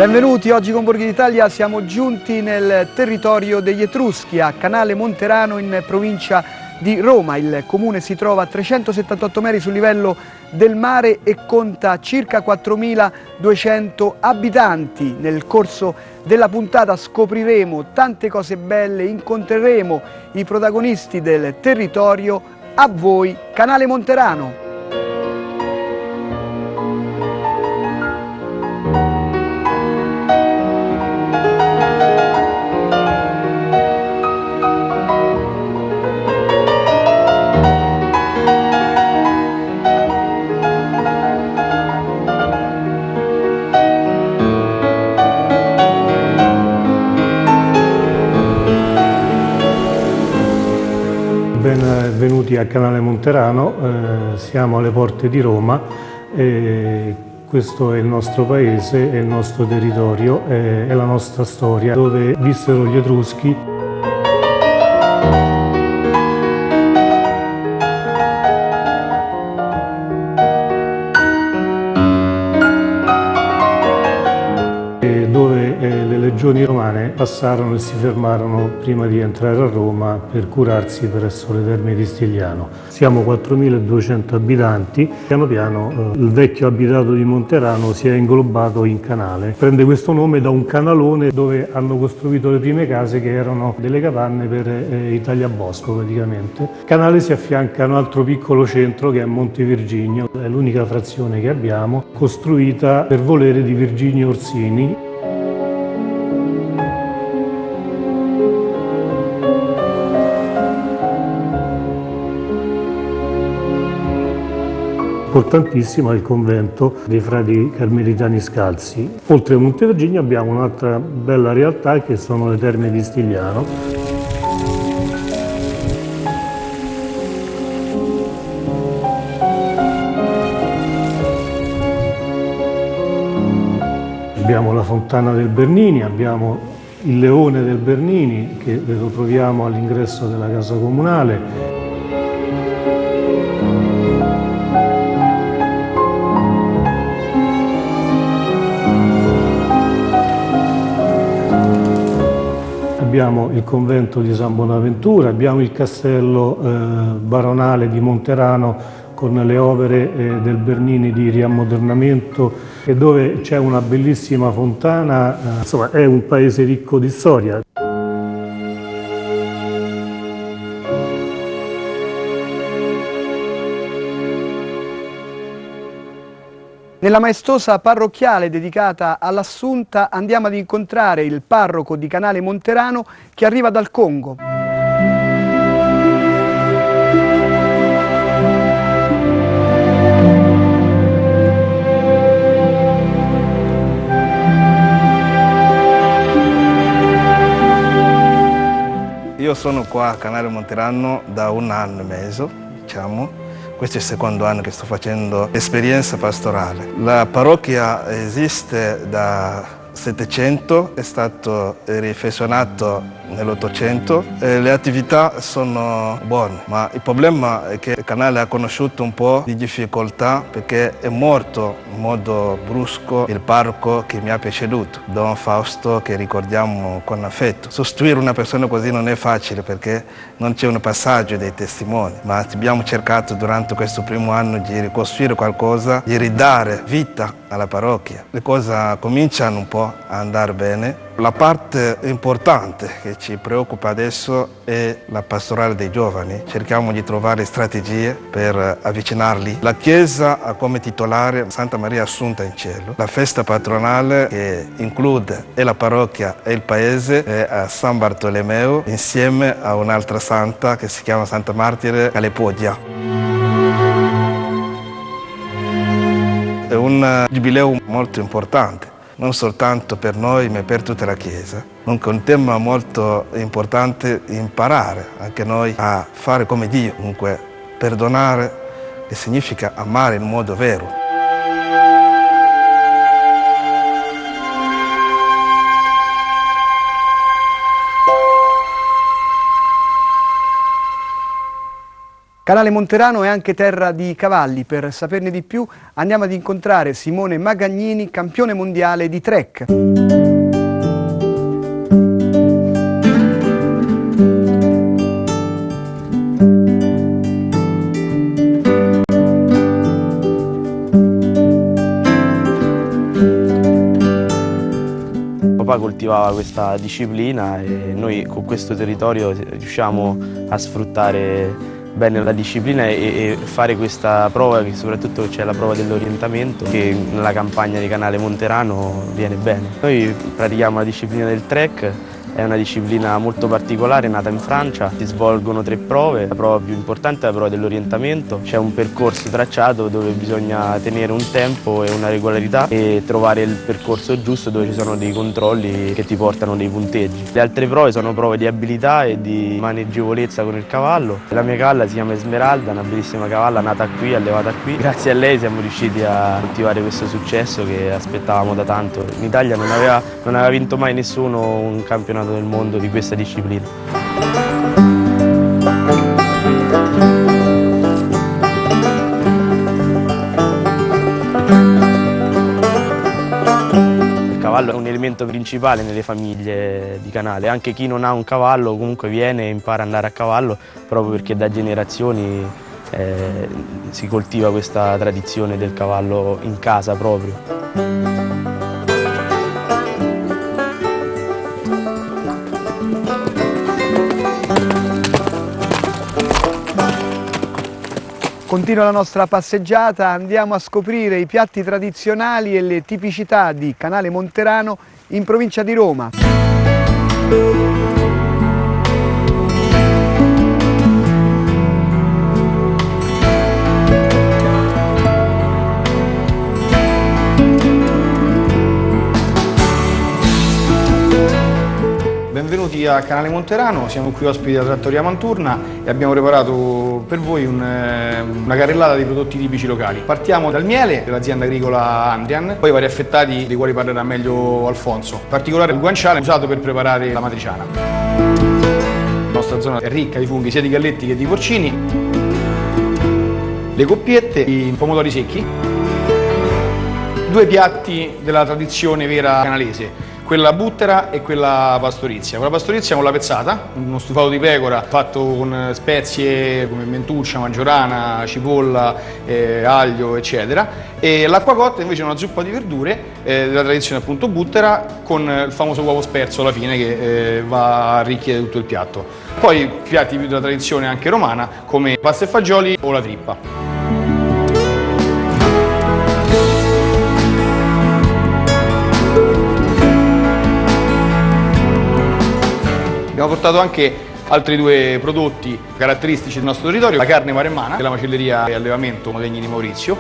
Benvenuti, oggi con Borghi d'Italia siamo giunti nel territorio degli Etruschi, a Canale Monterano in provincia di Roma. Il comune si trova a 378 metri sul livello del mare e conta circa 4.200 abitanti. Nel corso della puntata scopriremo tante cose belle, incontreremo i protagonisti del territorio. A voi, Canale Monterano! Benvenuti a Canale Monterano, siamo alle porte di Roma, questo è il nostro paese, è il nostro territorio, è la nostra storia, dove vissero gli Etruschi. Dove le legioni romane passarono e si fermarono prima di entrare a Roma per curarsi presso le Terme di Stigliano. Siamo 4.200 abitanti, piano piano il vecchio abitato di Monterano si è inglobato in canale. Prende questo nome da un canalone dove hanno costruito le prime case, che erano delle capanne per i tagliabosco praticamente. Il canale si affianca a un altro piccolo centro che è Monte Virginio, è l'unica frazione che abbiamo, costruita per volere di Virginio Orsini. Importantissimo è il convento dei frati carmelitani scalzi. Oltre a Monte Virginio abbiamo un'altra bella realtà che sono le Terme di Stigliano. Abbiamo la fontana del Bernini, abbiamo il leone del Bernini che lo troviamo all'ingresso della casa comunale. Abbiamo il convento di San Bonaventura, abbiamo il castello baronale di Monterano con le opere del Bernini di riammodernamento, e dove c'è una bellissima fontana. Insomma, è un paese ricco di storia. Nella maestosa parrocchiale dedicata all'Assunta andiamo ad incontrare il parroco di Canale Monterano che arriva dal Congo. Io sono qua a Canale Monterano da 1 anno e mezzo, diciamo. Questo è il secondo anno che sto facendo esperienza pastorale. La parrocchia esiste da 700, è stato rifezionato nell'800. Le attività sono buone, ma il problema è che il canale ha conosciuto un po' di difficoltà perché è morto in modo brusco il parroco che mi ha preceduto, Don Fausto, che ricordiamo con affetto. Sostituire una persona così non è facile perché non c'è un passaggio dei testimoni, ma abbiamo cercato durante questo primo anno di ricostruire qualcosa, di ridare vita alla parrocchia. Le cose cominciano un po' a andare bene. La parte importante che ci preoccupa adesso è la pastorale dei giovani. Cerchiamo di trovare strategie per avvicinarli. La Chiesa ha come titolare Santa Maria Assunta in cielo. La festa patronale, che include e la parrocchia e il paese, è a San Bartolomeo, insieme a un'altra santa che si chiama Santa Martire Calepodia. È un giubileo molto importante, non soltanto per noi ma per tutta la Chiesa. Dunque è un tema molto importante, imparare anche noi a fare come Dio, dunque perdonare, che significa amare in modo vero. Canale Monterano è anche terra di cavalli. Per saperne di più andiamo ad incontrare Simone Magagnini, campione mondiale di trek. Papà coltivava questa disciplina e noi con questo territorio riusciamo a sfruttare bene la disciplina e fare questa prova, che soprattutto c'è la prova dell'orientamento, che nella campagna di Canale Monterano viene bene. Noi pratichiamo la disciplina del trek. È una disciplina molto particolare, nata in Francia. Si svolgono 3 prove. La prova più importante è la prova dell'orientamento. C'è un percorso tracciato dove bisogna tenere un tempo e una regolarità e trovare il percorso giusto, dove ci sono dei controlli che ti portano dei punteggi. Le altre prove sono prove di abilità e di maneggevolezza con il cavallo. La mia cavalla si chiama Esmeralda, una bellissima cavalla nata qui, allevata qui. Grazie a lei siamo riusciti a coltivare questo successo che aspettavamo da tanto. In Italia non aveva vinto mai nessuno un campionato del mondo di questa disciplina. Il cavallo è un elemento principale nelle famiglie di Canale. Anche chi non ha un cavallo comunque viene e impara ad andare a cavallo, proprio perché da generazioni si coltiva questa tradizione del cavallo in casa proprio. Continua la nostra passeggiata, andiamo a scoprire i piatti tradizionali e le tipicità di Canale Monterano in provincia di Roma. Benvenuti a Canale Monterano, siamo qui ospiti della Trattoria Manturna e abbiamo preparato per voi una carrellata di prodotti tipici locali. Partiamo dal miele dell'azienda agricola Andrian, poi vari affettati dei quali parlerà meglio Alfonso. In particolare il guanciale usato per preparare la matriciana. La nostra zona è ricca di funghi sia di galletti che di porcini. Le coppiette, i pomodori secchi. 2 piatti della tradizione vera canalese, quella buttera e quella pastorizia. Quella pastorizia con la pezzata, uno stufato di pecora fatto con spezie come mentuccia, maggiorana, cipolla, aglio, eccetera. E l'acqua cotta invece è una zuppa di verdure della tradizione appunto buttera, con il famoso uovo sperso alla fine che va a arricchire tutto il piatto. Poi piatti più della tradizione anche romana come pasta e fagioli o la trippa. Abbiamo portato anche altri 2 prodotti caratteristici del nostro territorio, la carne maremmana della macelleria e allevamento Magagnini Maurizio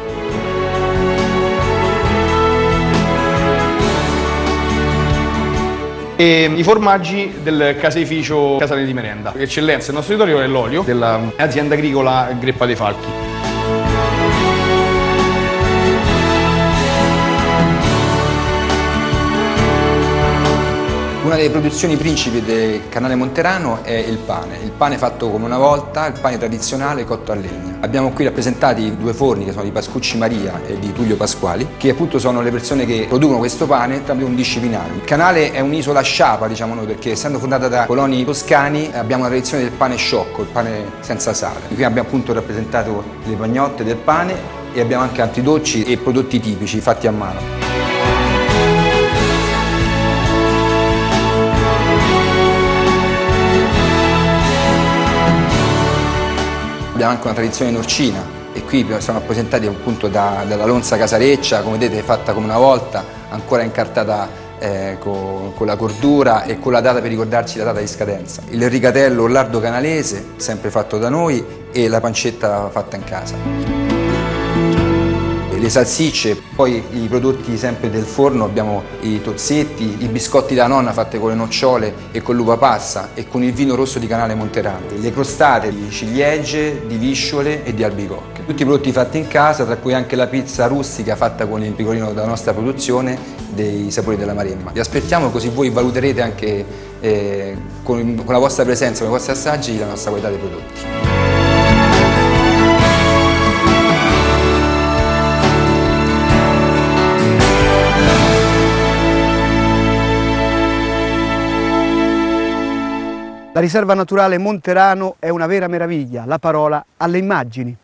e i formaggi del caseificio Casale di Merenda. L'eccellenza del nostro territorio è l'olio dell'azienda agricola Greppa dei Falchi. Una delle produzioni principi del Canale Monterano è il pane fatto come una volta, il pane tradizionale cotto a legna. Abbiamo qui rappresentati 2 forni che sono di Pascucci Maria e di Tullio Pasquali, che appunto sono le persone che producono questo pane tramite un disciplinario. Il Canale è un'isola sciapa, diciamo noi, perché essendo fondata da coloni toscani abbiamo la tradizione del pane sciocco, il pane senza sale. Qui abbiamo appunto rappresentato le pagnotte del pane e abbiamo anche altri dolci e prodotti tipici fatti a mano. Abbiamo anche una tradizione norcina e qui siamo rappresentati appunto dalla lonza casareccia, come vedete fatta come una volta, ancora incartata con la cordura e con la data per ricordarci la data di scadenza. Il rigatello orlardo canalese, sempre fatto da noi, e la pancetta fatta in casa. Le salsicce, poi i prodotti sempre del forno, abbiamo i tozzetti, i biscotti da nonna fatte con le nocciole e con l'uva passa e con il vino rosso di Canale Monterano, le crostate di ciliegie, di visciole e di albicocche. Tutti i prodotti fatti in casa, tra cui anche la pizza rustica fatta con il pecorino della nostra produzione dei sapori della Maremma. Vi aspettiamo, così voi valuterete anche con la vostra presenza, con i vostri assaggi, la nostra qualità dei prodotti. La riserva naturale Monterano è una vera meraviglia, la parola alle immagini.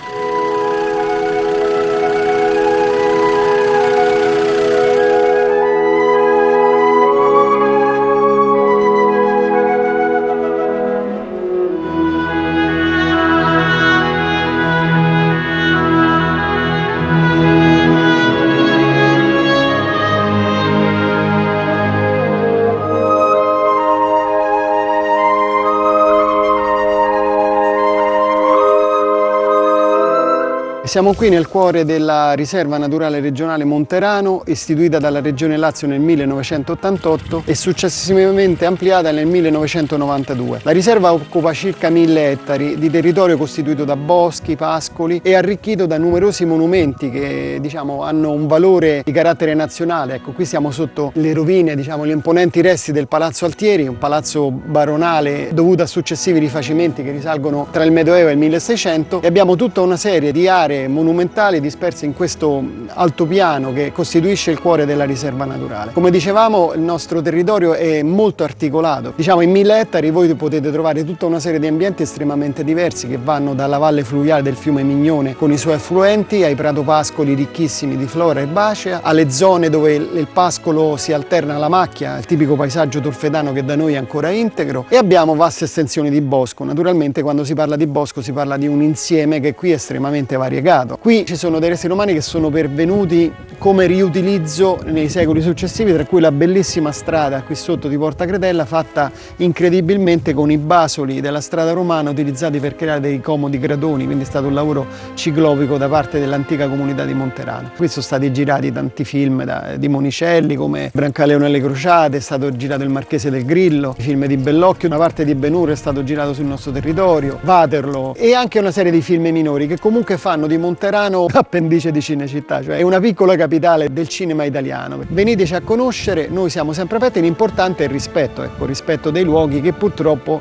Siamo qui nel cuore della riserva naturale regionale Monterano, istituita dalla Regione Lazio nel 1988 e successivamente ampliata nel 1992. La riserva occupa circa 1000 ettari di territorio costituito da boschi, pascoli e arricchito da numerosi monumenti che hanno un valore di carattere nazionale. Ecco, qui siamo sotto le rovine, gli imponenti resti del Palazzo Altieri, un palazzo baronale dovuto a successivi rifacimenti che risalgono tra il Medioevo e il 1600, e abbiamo tutta una serie di aree monumentali disperse in questo altopiano che costituisce il cuore della riserva naturale. Come dicevamo, il nostro territorio è molto articolato. In 1000 ettari voi potete trovare tutta una serie di ambienti estremamente diversi che vanno dalla valle fluviale del fiume Mignone con i suoi affluenti, ai pratopascoli ricchissimi di flora erbacea, alle zone dove il pascolo si alterna alla macchia, il tipico paesaggio tolfetano che da noi è ancora integro, e abbiamo vaste estensioni di bosco. Naturalmente quando si parla di bosco si parla di un insieme che qui è estremamente variegato. Qui ci sono dei resti romani che sono pervenuti come riutilizzo nei secoli successivi, tra cui la bellissima strada qui sotto di Porta Cretella, fatta incredibilmente con i basoli della strada romana utilizzati per creare dei comodi gradoni, quindi è stato un lavoro ciclopico da parte dell'antica comunità di Monterano. Qui sono stati girati tanti film di Monicelli come Brancaleone alle Crociate, è stato girato Il Marchese del Grillo, i film di Bellocchio, una parte di Ben-Hur è stato girato sul nostro territorio, Waterloo, e anche una serie di film minori che comunque fanno di Monterano appendice di Cinecittà, cioè è una piccola capitale del cinema italiano. Veniteci a conoscere, noi siamo sempre aperti, l'importante è il rispetto, rispetto dei luoghi che purtroppo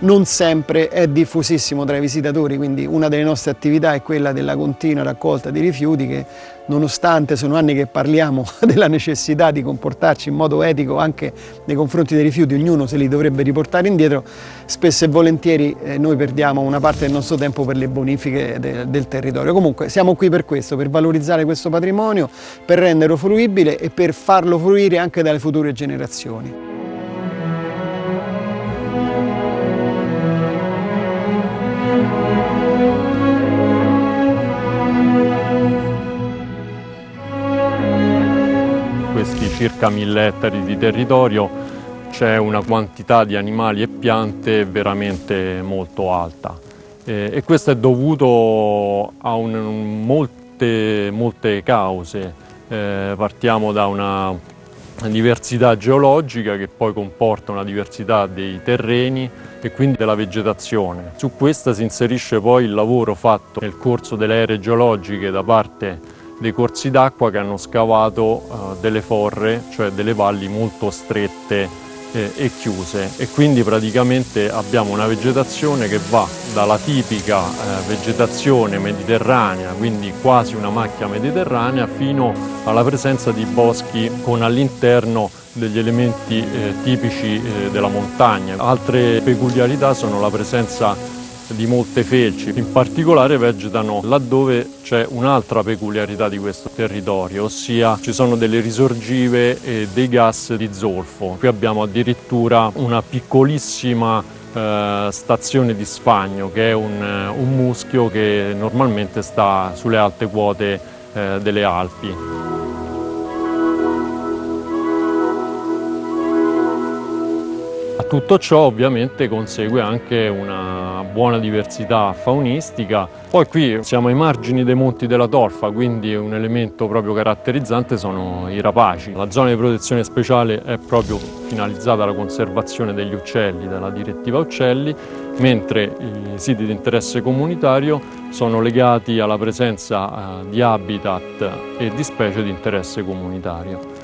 non sempre è diffusissimo tra i visitatori, quindi una delle nostre attività è quella della continua raccolta di rifiuti che, nonostante sono anni che parliamo della necessità di comportarci in modo etico anche nei confronti dei rifiuti, ognuno se li dovrebbe riportare indietro, spesso e volentieri noi perdiamo una parte del nostro tempo per le bonifiche del territorio. Comunque siamo qui per questo, per valorizzare questo patrimonio, per renderlo fruibile e per farlo fruire anche dalle future generazioni. Questi circa 1000 ettari di territorio c'è una quantità di animali e piante veramente molto alta e questo è dovuto a molte cause. Partiamo da una diversità geologica che poi comporta una diversità dei terreni e quindi della vegetazione. Su questa si inserisce poi il lavoro fatto nel corso delle ere geologiche da parte dei corsi d'acqua che hanno scavato delle forre, cioè delle valli molto strette e chiuse, e quindi praticamente abbiamo una vegetazione che va dalla tipica vegetazione mediterranea, quindi quasi una macchia mediterranea, fino alla presenza di boschi con all'interno degli elementi tipici della montagna. Altre peculiarità sono la presenza di molte felci, in particolare vegetano laddove c'è un'altra peculiarità di questo territorio, ossia ci sono delle risorgive e dei gas di zolfo. Qui abbiamo addirittura una piccolissima stazione di Sfagno, che è un muschio che normalmente sta sulle alte quote delle Alpi. A tutto ciò ovviamente consegue anche una buona diversità faunistica. Poi qui siamo ai margini dei Monti della Tolfa, quindi un elemento proprio caratterizzante sono i rapaci. La zona di protezione speciale è proprio finalizzata alla conservazione degli uccelli dalla direttiva uccelli, mentre i siti di interesse comunitario sono legati alla presenza di habitat e di specie di interesse comunitario.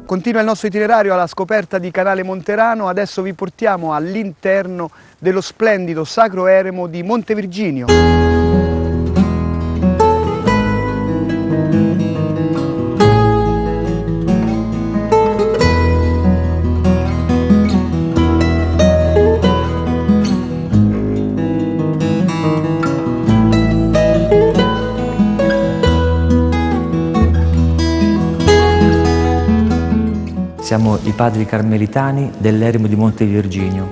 Continua il nostro itinerario alla scoperta di Canale Monterano, adesso vi portiamo all'interno dello splendido Sacro Eremo di Monte Virginio. siamo i padri carmelitani dell'eremo di Monte Virginio.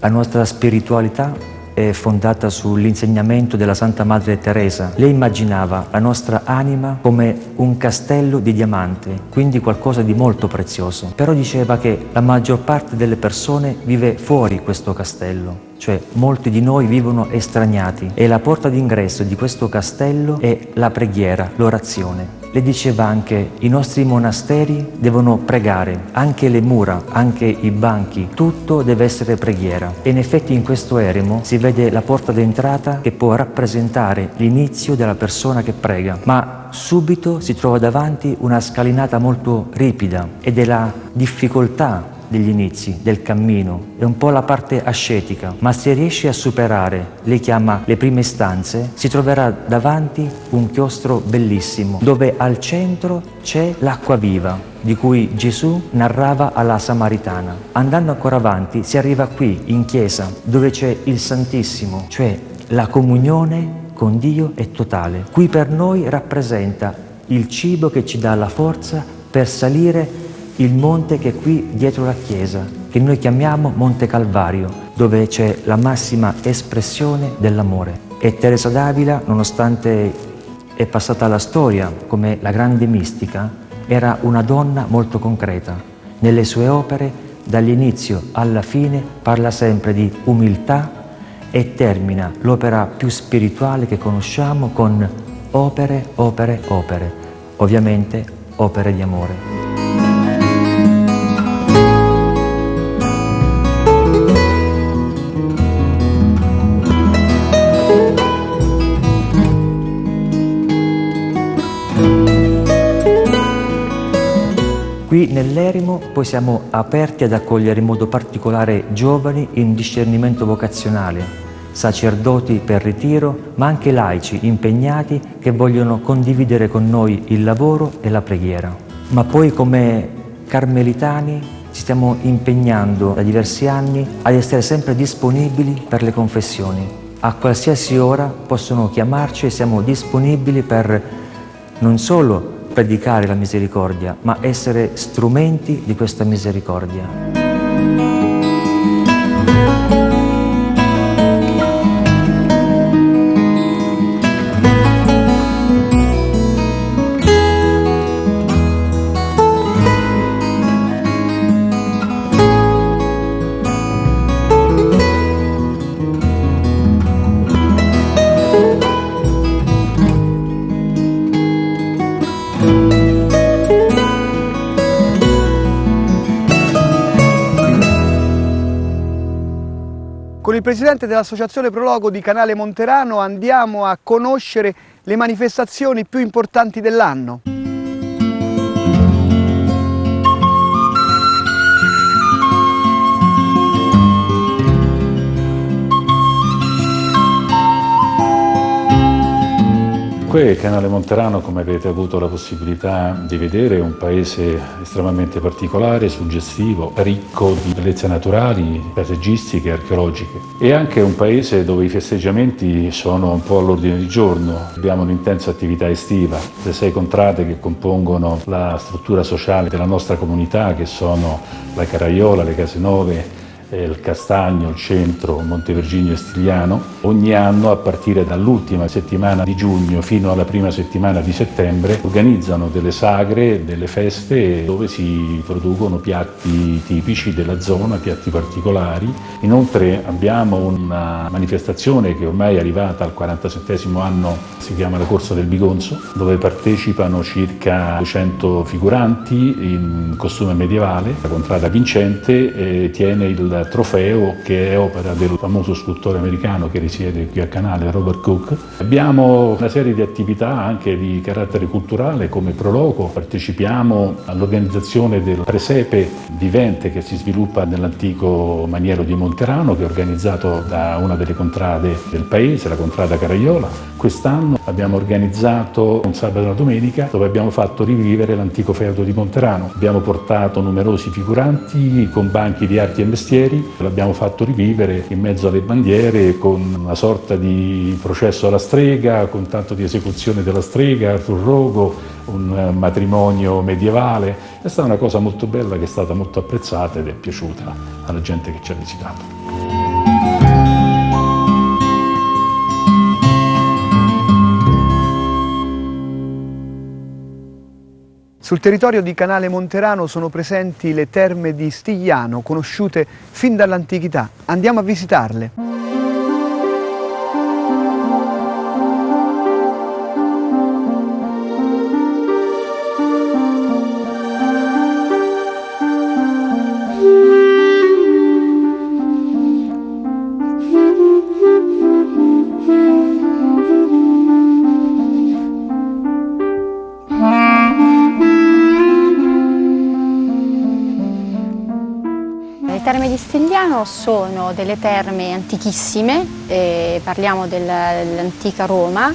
La nostra spiritualità è fondata sull'insegnamento della Santa Madre Teresa. Lei immaginava la nostra anima come un castello di diamante, quindi qualcosa di molto prezioso. Però diceva che la maggior parte delle persone vive fuori questo castello, cioè molti di noi vivono estraniati e la porta d'ingresso di questo castello è la preghiera, l'orazione. Le diceva anche i nostri monasteri devono pregare, anche le mura, anche i banchi, tutto deve essere preghiera. E in effetti in questo eremo si vede la porta d'entrata che può rappresentare l'inizio della persona che prega, ma subito si trova davanti una scalinata molto ripida ed è la difficoltà degli inizi, del cammino, è un po' la parte ascetica, ma se riesce a superare, lei chiama le prime stanze, si troverà davanti un chiostro bellissimo, dove al centro c'è l'acqua viva, di cui Gesù narrava alla Samaritana. Andando ancora avanti si arriva qui, in chiesa, dove c'è il Santissimo, cioè la comunione con Dio è totale. Qui per noi rappresenta il cibo che ci dà la forza per salire il monte che è qui dietro la chiesa, che noi chiamiamo Monte Calvario, dove c'è la massima espressione dell'amore. E Teresa d'Avila, nonostante è passata alla storia come la grande mistica, era una donna molto concreta. Nelle sue opere, dall'inizio alla fine, parla sempre di umiltà e termina l'opera più spirituale che conosciamo con opere, opere, opere. Ovviamente opere di amore. Qui nell'eremo poi siamo aperti ad accogliere in modo particolare giovani in discernimento vocazionale, sacerdoti per ritiro, ma anche laici impegnati che vogliono condividere con noi il lavoro e la preghiera. Ma poi come carmelitani ci stiamo impegnando da diversi anni ad essere sempre disponibili per le confessioni. A qualsiasi ora possono chiamarci e siamo disponibili per non solo predicare la misericordia, ma essere strumenti di questa misericordia. Con il presidente dell'Associazione Prologo di Canale Monterano andiamo a conoscere le manifestazioni più importanti dell'anno. Qui Canale Monterano, come avete avuto la possibilità di vedere, è un paese estremamente particolare, suggestivo, ricco di bellezze naturali, paesaggistiche e archeologiche. È anche un paese dove i festeggiamenti sono un po' all'ordine del giorno. Abbiamo un'intensa attività estiva, le 6 contrade che compongono la struttura sociale della nostra comunità, che sono la Caraiola, le Casenove, il Castagno, il Centro, Monte Virginio e Stigliano. Ogni anno, a partire dall'ultima settimana di giugno fino alla prima settimana di settembre, organizzano delle sagre, delle feste dove si producono piatti tipici della zona, piatti particolari. Inoltre abbiamo una manifestazione che ormai è arrivata al 47° anno, si chiama la Corsa del Bigonzo, dove partecipano circa 200 figuranti in costume medievale. La contrada vincente tiene il trofeo, che è opera del famoso scultore americano che risiede qui a Canale, Robert Cook. Abbiamo una serie di attività anche di carattere culturale come Prologo. Partecipiamo all'organizzazione del presepe vivente che si sviluppa nell'antico maniero di Monterano, che è organizzato da una delle contrade del paese, la contrada Caraiola. Quest'anno abbiamo organizzato un sabato e una domenica dove abbiamo fatto rivivere l'antico feudo di Monterano. Abbiamo portato numerosi figuranti con banchi di arti e mestieri, l'abbiamo fatto rivivere in mezzo alle bandiere con una sorta di processo alla strega, con tanto di esecuzione della strega sul rogo, un matrimonio medievale. È stata una cosa molto bella che è stata molto apprezzata ed è piaciuta alla gente che ci ha visitato. Sul territorio di Canale Monterano sono presenti le terme di Stigliano, conosciute fin dall'antichità. Andiamo a visitarle. Le terme di Stigliano sono delle terme antichissime, parliamo dell'antica Roma,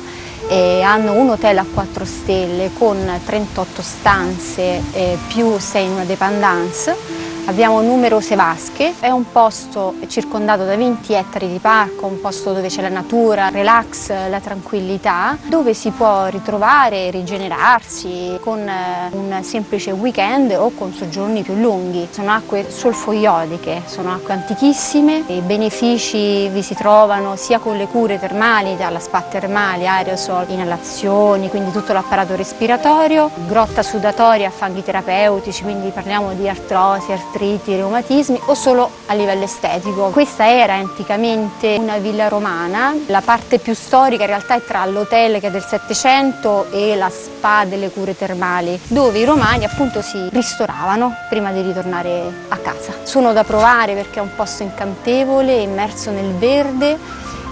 hanno un hotel a 4 stelle con 38 stanze più 6 in una dépendance. Abbiamo numerose vasche, è un posto circondato da 20 ettari di parco, un posto dove c'è la natura, il relax, la tranquillità, dove si può ritrovare e rigenerarsi con un semplice weekend o con soggiorni più lunghi. Sono acque solfoiodiche, sono acque antichissime, i benefici vi si trovano sia con le cure termali, dalla spa termali, aerosol, inalazioni, quindi tutto l'apparato respiratorio, grotta sudatoria a fanghi terapeutici, quindi parliamo di artrosi, artriti, reumatismi o solo a livello estetico. Questa era anticamente una villa romana, la parte più storica in realtà è tra l'hotel che è del 700 e la spa delle cure termali, dove i romani appunto si ristoravano prima di ritornare a casa. Sono da provare perché è un posto incantevole, immerso nel verde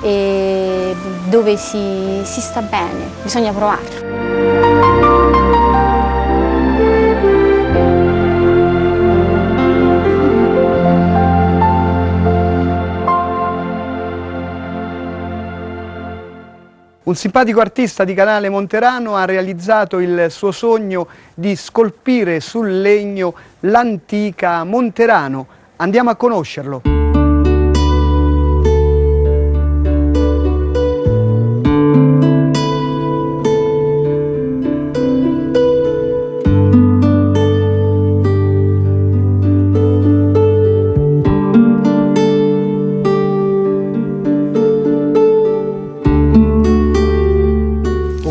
e dove si sta bene, bisogna provarlo. Un simpatico artista di Canale Monterano ha realizzato il suo sogno di scolpire sul legno l'antica Monterano. Andiamo a conoscerlo.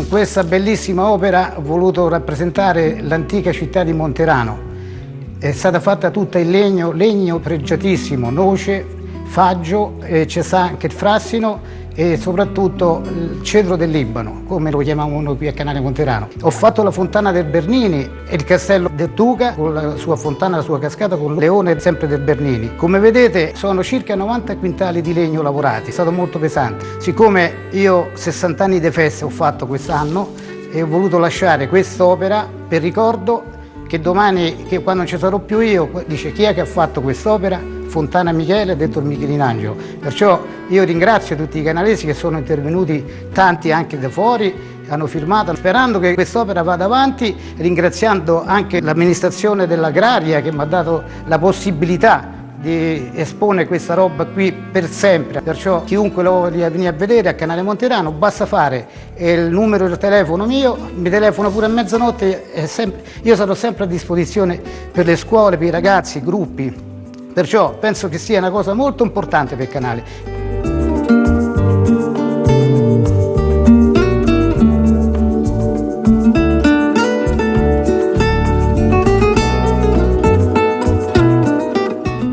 Questa bellissima opera ho voluto rappresentare l'antica città di Monterano. È stata fatta tutta in legno pregiatissimo, noce, faggio, c'è anche il frassino e soprattutto il cedro del Libano, come lo chiamiamo noi qui a Canale Monterano. Ho fatto la fontana del Bernini e il castello del Duca con la sua fontana, la sua cascata con il leone sempre del Bernini. Come vedete sono circa 90 quintali di legno lavorati, è stato molto pesante. Siccome io 60 anni di festa ho fatto quest'anno e ho voluto lasciare quest'opera per ricordo che domani, che quando non ci sarò più io, dice chi è che ha fatto quest'opera? Fontana Michele, detto il Michelinangelo. Perciò io ringrazio tutti i canalesi che sono intervenuti, tanti anche da fuori, hanno firmato, sperando che quest'opera vada avanti, ringraziando anche l'amministrazione dell'Agraria che mi ha dato la possibilità di esponere questa roba qui per sempre. Perciò chiunque lo voglia venire a vedere a Canale Monterano basta fare il numero del telefono mio, mi telefono pure a mezzanotte, io sarò sempre a disposizione per le scuole, per i ragazzi, i gruppi. Perciò penso che sia una cosa molto importante per il canale.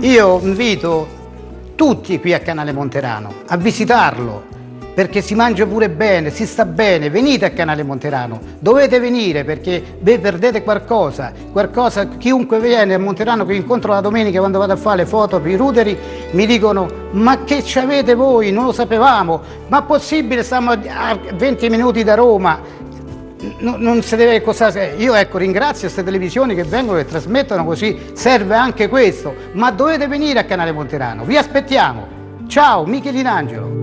Io invito tutti qui a Canale Monterano a visitarlo, perché si mangia pure bene, si sta bene. Venite a Canale Monterano, dovete venire perché vi perdete qualcosa, chiunque viene a Monterano che incontro la domenica quando vado a fare le foto per i ruderi mi dicono ma che ci avete voi, non lo sapevamo, ma possibile, stiamo a 20 minuti da Roma. Non si deve cosa. Io ecco ringrazio queste televisioni che vengono e trasmettono, così serve anche questo, ma dovete venire a Canale Monterano, vi aspettiamo. Ciao, Michelinangelo.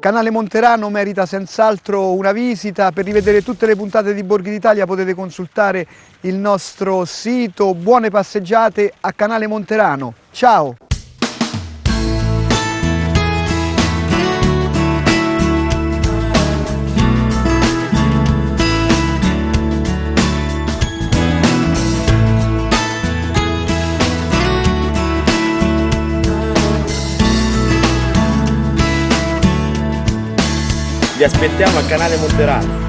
Canale Monterano merita senz'altro una visita. Per rivedere tutte le puntate di Borghi d'Italia potete consultare il nostro sito. Buone passeggiate a Canale Monterano. Ciao! Vi aspettiamo a Canale Monterano.